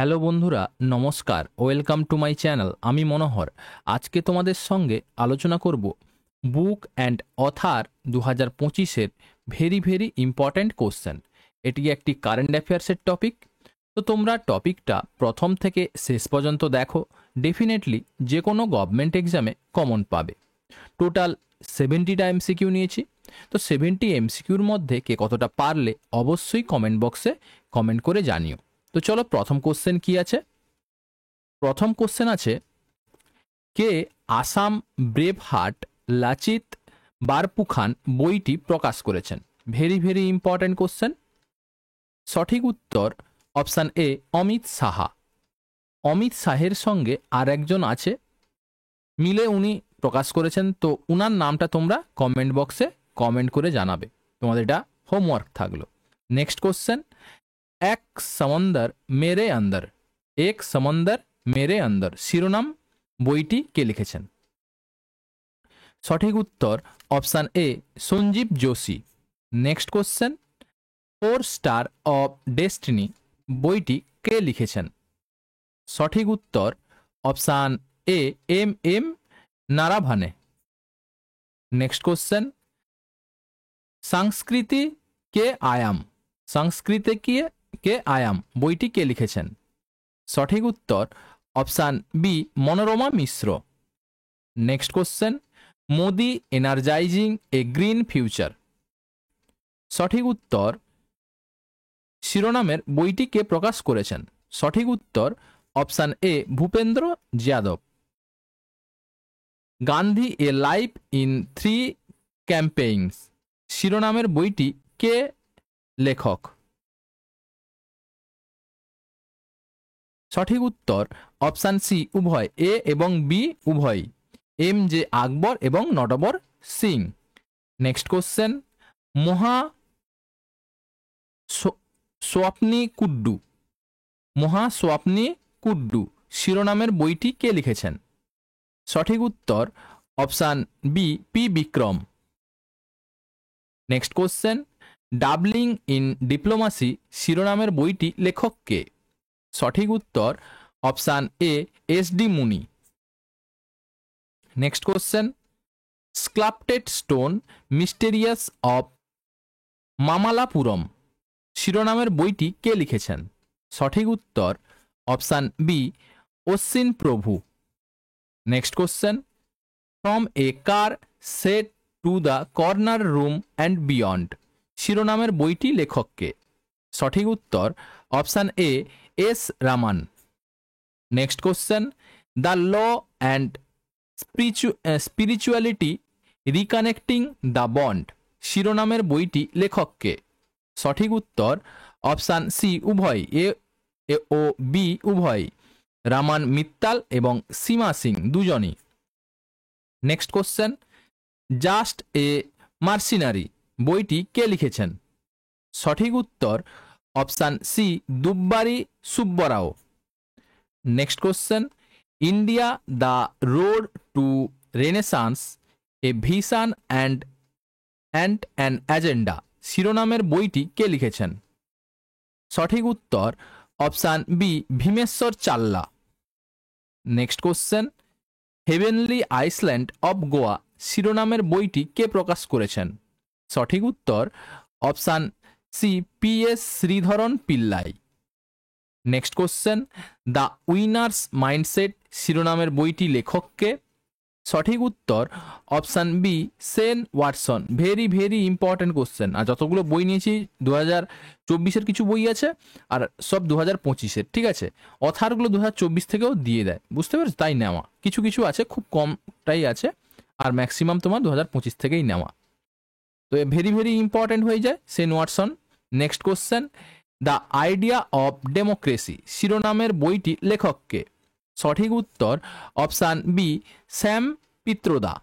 Hello বন্ধুরা, নমস্কার। Welcome to my channel. আমি মনোহর। আজকে তোমাদের সঙ্গে আলোচনা করব বুক অ্যান্ড অথার 2025-এর ভেরি ভেরি ইম্পর্ট্যান্ট কোশ্চেন। এটি একটি কারেন্ট অ্যাফেয়ার্সের টপিক। তো তোমরা টপিকটা প্রথম থেকে শেষ পর্যন্ত দেখো, ডেফিনেটলি যে কোনো গভর্নমেন্ট এক্সামে কমন পাবে। টোটাল 70টা এমসিকিউ নিয়েছি। তো 70 এমসিকিউর মধ্যে কে কতটা পারলে অবশ্যই কমেন্ট বক্সে কমেন্ট করে জানিও। তো চলো, প্রথম কোশ্চেন কি আছে। প্রথম কোশ্চেন আছে, কে আসাম ব্রেভ হার্ট লাচিত বারপুখান বইটি প্রকাশ করেছেন? Very very important question. সঠিক উত্তর অপশান এ, অমিত সাহা। অমিত শাহের সঙ্গে আর একজন আছে, মিলে উনি প্রকাশ করেছেন। তো উনার নামটা তোমরা কমেন্ট বক্সে কমেন্ট করে জানাবে। তোমাদের এটা হোমওয়ার্ক থাকলো। নেক্সট কোশ্চেন, এক সমন্দর মেরে অন্দর, এক সমন্দর মেরে অন্দর শিরোনাম বইটি কে লিখেছেন? সঠিক উত্তর option A, Sanjeev Joshi. Next question, four star of destiny বইটি কে লিখেছেন? সঠিক উত্তর option A, M M Naravane. Next question, Sanskriti ke আয়াম, সংস্কৃতে কে আয়াম বইটি কে লিখেছেন? সঠিক উত্তর option B, Manorama Mishra. Next question, Modi energising a green future. সঠিক উত্তর, শিরোনামের বইটি কে প্রকাশ করেছেন? সঠিক উত্তর option A, Bhupendra Yadav. Gandhi A life in 3 campaigns শিরোনামের বইটি কে লেখক? সঠিক উত্তর অপশান সি, উভয়, এ এবং বি উভয়ই, এম জে আকবর এবং নটবর সিং। নেক্সট কোশ্চেন, মহা সোয়াপ্নি কুড্ডু, মহা সোয়াপ্নি কুড্ডু শিরোনামের বইটি কে লিখেছেন? সঠিক উত্তর option B, P Vikram. Next question, dabbling in diplomacy শিরোনামের বইটি লেখক কে? সঠিক উত্তর option A, S D Muni. Next question, sculpted stone mysterious of Mamallapuram শিরোনামের বইটি কে লিখেছেন? সঠিক উত্তর option B, Ashwin Prabhu. Next question, from a car shed to the corner room and beyond শিরোনামের বইটি লেখক কে? সঠিক উত্তর option A, S Raman. Next question, the law and spirituality reconnecting the bond শিরোনামের বইটি লেখক কে? সঠিক উত্তর অপশান সি, উভয়, এ ও বি উভয়, রামান মিত্তাল এবং সীমা সিং দুজনই। Next question, just a mercenary বইটি কে লিখেছেন? সঠিক উত্তর option C, Duvvuri Subbarao. Next question, India the road to renaissance a vision and an agenda শিরোনামের বইটি কে লিখেছেন? সঠিক উত্তর option B, Bhimeswar Challa. Next question, heavenly island of Goa শিরোনামের বইটি কে প্রকাশ করেছেন? সঠিক উত্তর option C, P S Sreedharan Pillai. Next question, the winner's mindset শিরোনামের বইটি লেখক কে? সঠিক উত্তর option B, Shane Watson. Very very important question. আর যতগুলো বই নিয়েছি 2024-এর কিছু বই আছে, আর সব 2025-এর, ঠিক আছে। অথারগুলো 2024 থেকেও দিয়ে দেয়, বুঝতে পেরেছো? তাই নেওয়া, কিছু কিছু আছে, খুব কমটাই আছে, আর ম্যাক্সিমাম তোমার 2025 থেকেই নেওয়া। তো ভেরি ভেরি ইম্পর্টেন্ট হয়ে যায় Shane Watson. Next question, the idea of democracy শিরোনামের বইটি লেখক কে? সঠিক উত্তর option B, Sam Pitroda.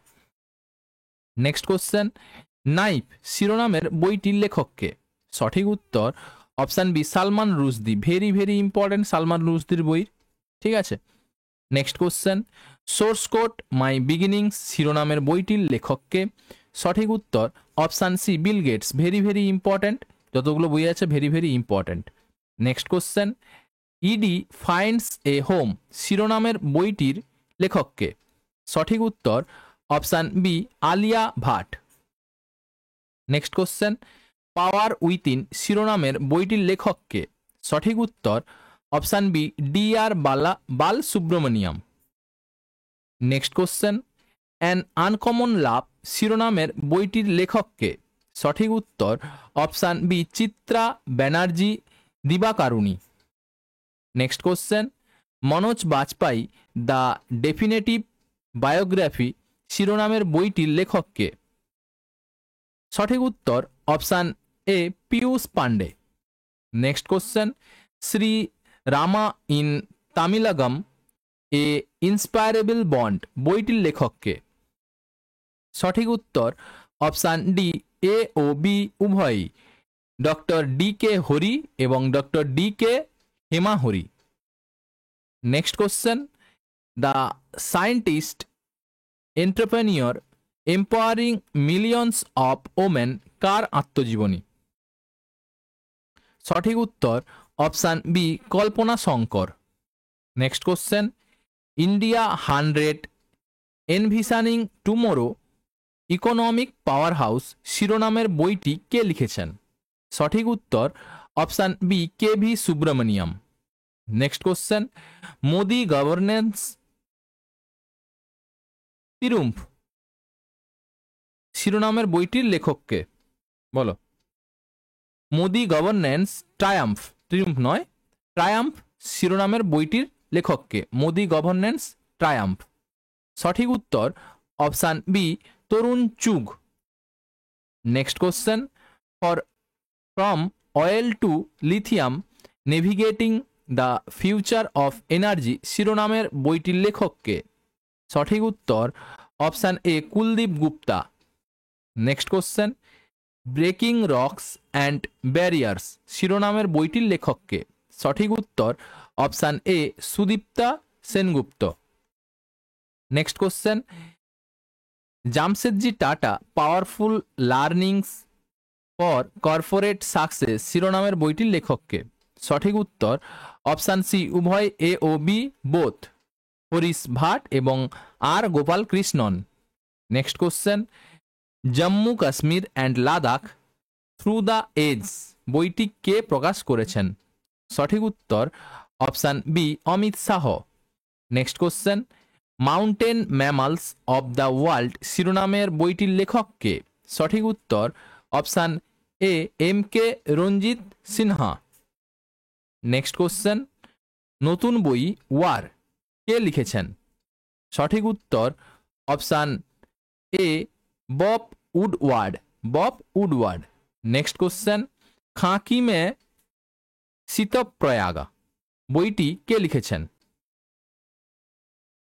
Next question, knife শিরোনামের বইটির লেখক কে? সঠিক উত্তর option B, Salman Rushdie. Very very important Salman রুশদির বই, ঠিক আছে। Next question, source code my beginnings শিরোনামের বইটির লেখক কে? সঠিক উত্তর option C, Bill Gates. Very very important, যতগুলো বই আছে very very important. Next question, ED finds a home শিরোনামের বইটির লেখককে? সঠিক উত্তর option B Alia Bhatt. Next question, power within শিরোনামের বইটির লেখককে? সঠিক উত্তর option B D R Bal Subramaniam. Next question, an uncommon love শিরোনামের বইটির লেখককে? সঠিক উত্তর option B Chitra Banerjee Divakaruni. Next question, Manoj Bajpayee the definitive biography শিরোনামের বইটির লেখককে? সঠিক উত্তর option A Piyush Pandey. Next question, Sri Rama in Tamilagam a inseparable bond বইটির লেখককে? সঠিক উত্তর অপশান ডি এ ও বি উভয়ই, ডক্টর ডি কে হরি এবং doctor D K Hema Hari. Next question, the scientist entrepreneur empowering millions of women কার আত্মজীবনী? সঠিক উত্তর option B Kalpana Shankar. Next question, India 100 envisioning tomorrow economic powerhouse শিরোনামের বইটি কে লিখেছেন? সঠিক উত্তর option B K V Subramanian. Next question, Modi governance triumph শিরোনামের বইটির লেখককে? বলো। মোদি গভর্নেন্স ট্রায়াম্ফ, ট্রিউম্ফ নয়, ট্রায়াম্ফ শিরোনামের বইটির লেখককে? Modi governance triumph. সঠিক উত্তর option B Tarun Chugh. Next question, from oil to lithium navigating the future of energy শিরোনামের বইটির লেখককে? সঠিক উত্তর option A Kuldeep Gupta. Next question, breaking rocks and barriers শিরোনামের বইটির লেখককে? সঠিক উত্তর option A Sudipta Sengupta. Next question, Jamshedji Tata powerful learnings for corporate success শিরোনামের বইটির লেখককে? সঠিক উত্তর অপশান সি উভয় এ ও বি বোথ, হরিশ ভাট এবং R Gopal Krishnan. Next question, Jammu Kashmir and Ladakh through the age বইটি কে প্রকাশ করেছেন? সঠিক উত্তর option B Amit Shah. Next question, mountain mammals of the world শিরোনামের বইটির লেখককে? সঠিক উত্তর option A M K Ranjit Sinha. Next question, নতুন বই ওয়ার কে লিখেছেন? সঠিক উত্তর option A Bob Woodward, Bob Woodward. Next question, Khaki Mein Sthitaprajna বইটি কে লিখেছেন?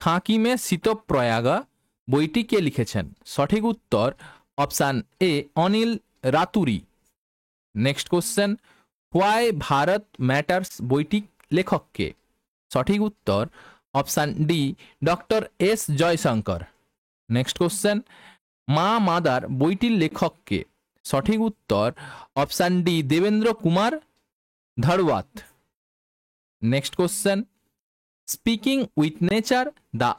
খাঁকি মে শীতপ্রয়াগা বইটি কে লিখেছেন? সঠিক উত্তর option A Anil Raturi. Next question, why Bharat matters বইটি লেখককে? সঠিক উত্তর option D doctor S Jaishankar. Next question, Maa mother বইটির লেখককে? সঠিক উত্তর অপশান ডি দেবেন্দ্র কুমার ধড়ওয়াত। Next question, speaking with nature the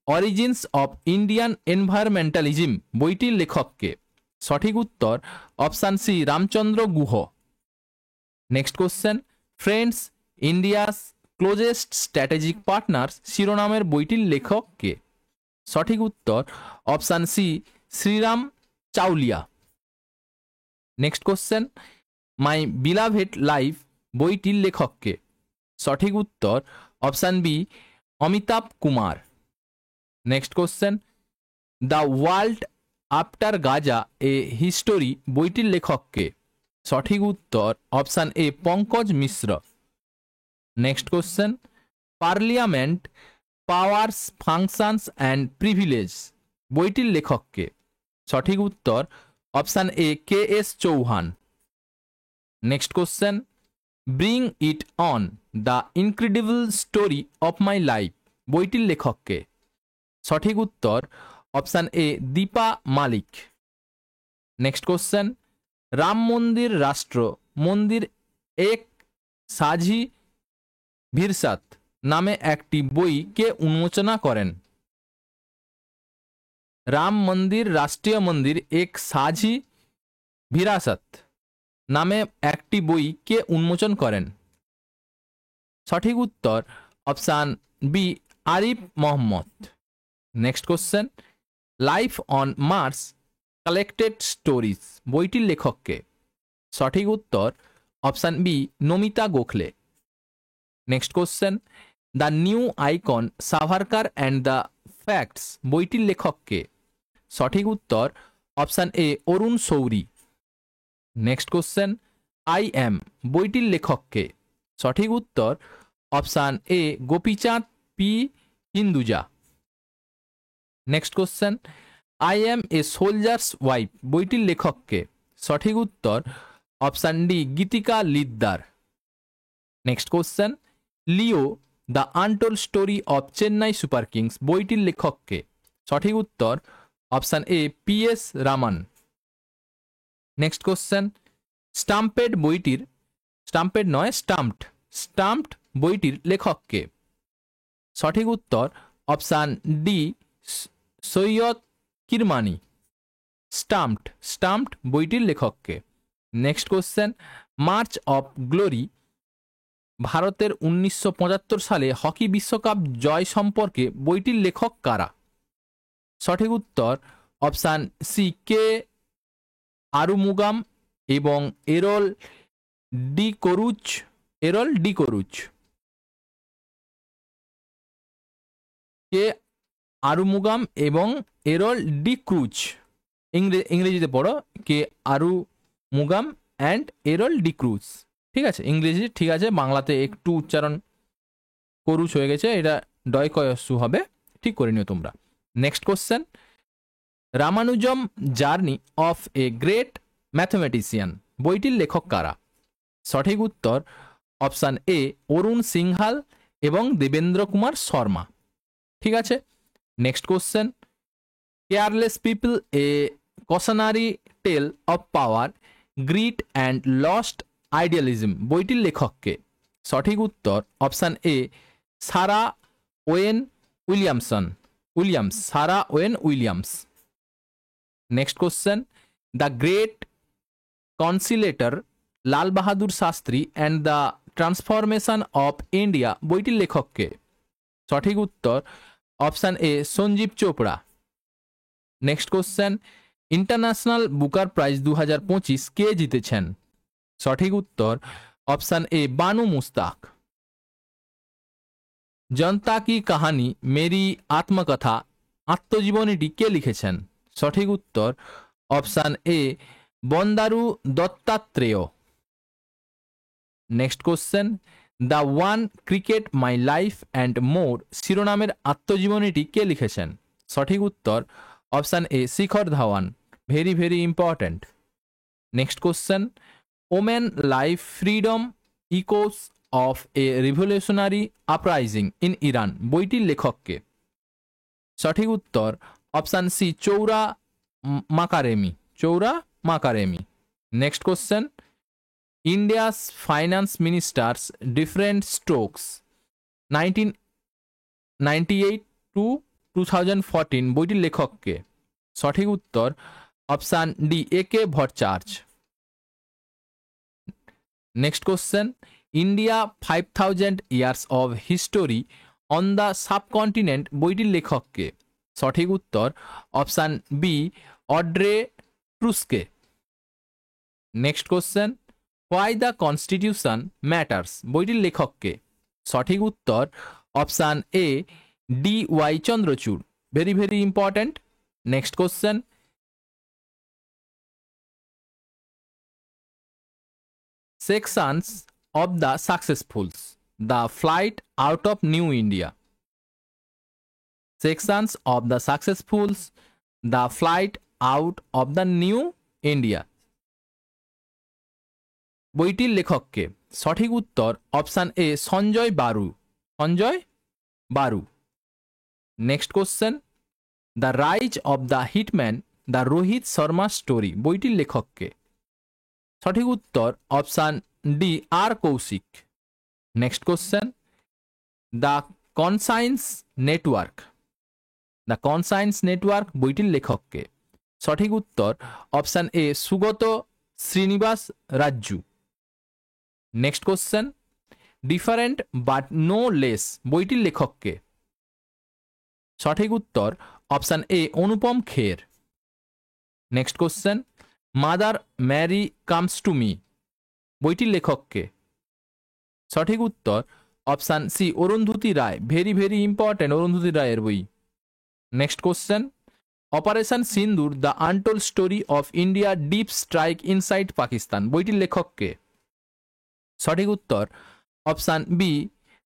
origins of Indian environmentalism বইটির লেখককে? সঠিক উত্তর option C Ramachandra Guha. Next question, friends India's closest strategic partners শিরোনামের বইটির লেখককে? সঠিক উত্তর option C Sreeram Chaulia. Next question, my beloved life বইটির লেখককে? সঠিক উত্তর option B Amitabh Kumar. Next question, the world after Gaza a history বইটির লেখককে? সঠিক উত্তর option A Pankaj Mishra. Next question, parliament powers functions and privilege বইটির লেখককে? সঠিক উত্তর option A K S Chauhan. Next question, bring it on the incredible story of my life বইটির লেখককে? সঠিক উত্তর option A Deepa Malik. Next question, Ram Mandir Rashtra মন্দির এক সাঝি ভিরসাত নামে একটি বই কে উন্মোচনা করেন? রাম মন্দির রাষ্ট্রীয় মন্দির এক সাঝি ভিরাসত নামে একটি বই কে উন্মোচন করেন? সঠিক উত্তর option B, Arif Mohammad. Next question, life on Mars collected stories বইটির লেখককে? সঠিক উত্তর option B, Namita Gokhale. Next question, the new icon Savarkar and the facts বইটির লেখককে? সঠিক উত্তর option A, Arun Shourie. Next question, I am বইটির লেখককে? সঠিক উত্তর option A, Gopichand P Hinduja. Next question, I am a soldier's wife বইটির লেখককে? সঠিক উত্তর option D, Geetika Liddar. Next question, Leo the untold story of Chennai super kings বইটির লেখককে? সঠিক উত্তর option A, P S Raman. Next question, stampede বইটির, স্টাম্পেড নয় স্টাম্পড বইটির লেখককে? সঠিক উত্তর option D, Syed Kirmani. Stumped বইটির লেখককে? Next question, march of glory ভারতের 1975 সালে হকি বিশ্বকাপ জয় সম্পর্কে বইটির লেখক কারা? সঠিক উত্তর অপশান সি, কে আরুমুগাম এবং এরল ডি কোরুচ। কে আরুমুগাম এবং এরল ডি ক্রুজ, ইংরেজিতে পড়ো, কে আরুমুগাম অ্যান্ড এরল ডি ক্রুজ। ঠিক আছে, ইংরেজি ঠিক আছে, বাংলাতে একটু উচ্চারণ করুচ হয়ে গেছে, এটা ডয়কয়সু হবে, ঠিক করে নিও তোমরা। Next question, Ramanujan journey of a great mathematician বইটির লেখক কারা? সঠিক উত্তর অপশান এ, অরুণ সিংহাল এবং দেবেন্দ্র কুমার শর্মা। ঠিক আছে, next question, careless people a cautionary tale of power greed and lost idealism বইটির লেখককে? সঠিক উত্তর option A, Sarah Wynn Williams. Next question, the great conciliator Lal Bahadur Shastri and the transformation of India বইটির লেখককে? সঠিক উত্তর option A, Sanjeev Chopra. Next question, international Booker prize 2025 কে জিতেছেন? সঠিক উত্তর অপশান এ, বানু মুস্তাক। জনতা কি কাহানি মেরি আত্মকথা আত্মজীবনীটি কে লিখেছেন? সঠিক উত্তর option A, Bandaru Dattatreya. Next question, the one cricket my life and more শিরোনামের আত্মজীবনীটি কে লিখেছেন? সঠিক উত্তর option A, Shikhar Dhawan. Very very important. Next question, women life freedom echoes of a revolutionary uprising in Iran বইটির লেখককে? সঠিক উত্তর option C, Chowra Makaremi. Next question, India's finance ministers different strokes 1998 to 2014 বইটির লেখককে? সঠিক উত্তর option D, A K Bhattacharya. Next question, India 5000 years of history on the subcontinent বইটির লেখককে? সঠিক উত্তর option B, Audrey Truschke. Next question, why the constitution matters বইটির লেখককে? সঠিক উত্তর option A, D Y Chandrachud. Very very important. Next question, sections of the successfuls the flight out of new India. Sections of the successfuls the flight out of the new India বইটির লেখককে? সঠিক উত্তর option A, Sanjaya Baru. Next question, the rise of the hitman the Rohit Sharma story বইটির লেখককে? সঠিক উত্তর option D, R Kaushik. Next question, the conscience network. The conscience network বইটির লেখককে? সঠিক উত্তর option A Sugata Srinivasa Raju. Next question, different but no less বইটির লেখককে? সঠিক উত্তর option A Anupam Kher. Next question, mother Mary comes to me বইটির লেখককে? সঠিক উত্তর option C Arundhati Roy. Very very important Arundhati রায়ের বই। Next question, operation Sindoor the untold story of India deep strike inside Pakistan বইটির লেখককে? সঠিক উত্তর option B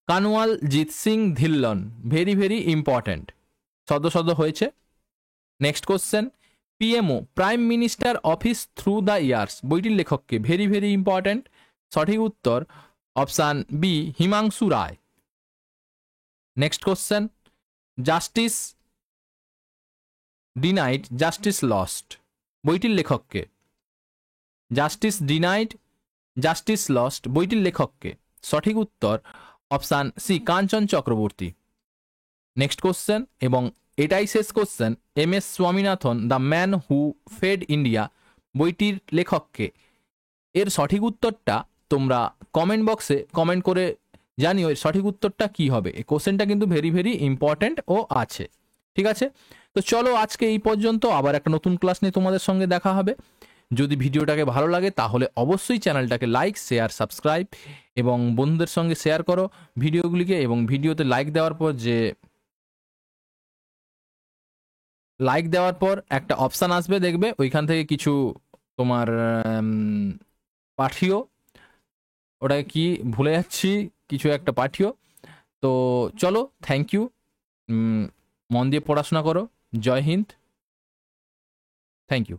Kanwal Jit Singh Dhillon. Very very important, সদ্য হয়েছে। Next question, PMO prime minister office through the years বইটির লেখককে? ভেরি ভেরি ইম্পর্টেন্ট, সঠিক উত্তর option B Himanshu Roy. Next question, justice denied justice lost বইটির লেখককে? জাস্টিস ডিনাইড জাস্টিস লস্ট বইটির লেখককে? সঠিক উত্তর option C Kanchan Chakraborty. Next question, এবং এটাই শেষ question, M S Swaminathan the man who fed India বইটির লেখককে? এর সঠিক উত্তরটা তোমরা কমেন্ট বক্সে কমেন্ট করে জানিও এর সঠিক উত্তরটা কি হবে। এই কোশ্চেনটা কিন্তু ভেরি ভেরি ইম্পর্টেন্ট ও আছে। ঠিক আছে, তো চলো আজকে এই পর্যন্ত, আবার একটা নতুন ক্লাস নিয়ে তোমাদের সঙ্গে দেখা হবে। যদি ভিডিওটাকে ভালো লাগে তাহলে অবশ্যই চ্যানেলটাকে লাইক শেয়ার সাবস্ক্রাইব এবং বন্ধুদের সঙ্গে শেয়ার করো ভিডিওগুলিকে। এবং ভিডিওতে লাইক দেওয়ার পর একটা অপশান আসবে, দেখবে ওইখান থেকে কিছু তোমার পাঠিও, ওটাকে কি ভুলে যাচ্ছি, কিছু একটা পাঠিও। তো চলো, থ্যাংক ইউ, মন দিয়ে পড়াশোনা করো। জয় হিন্দ, থ্যাংক ইউ।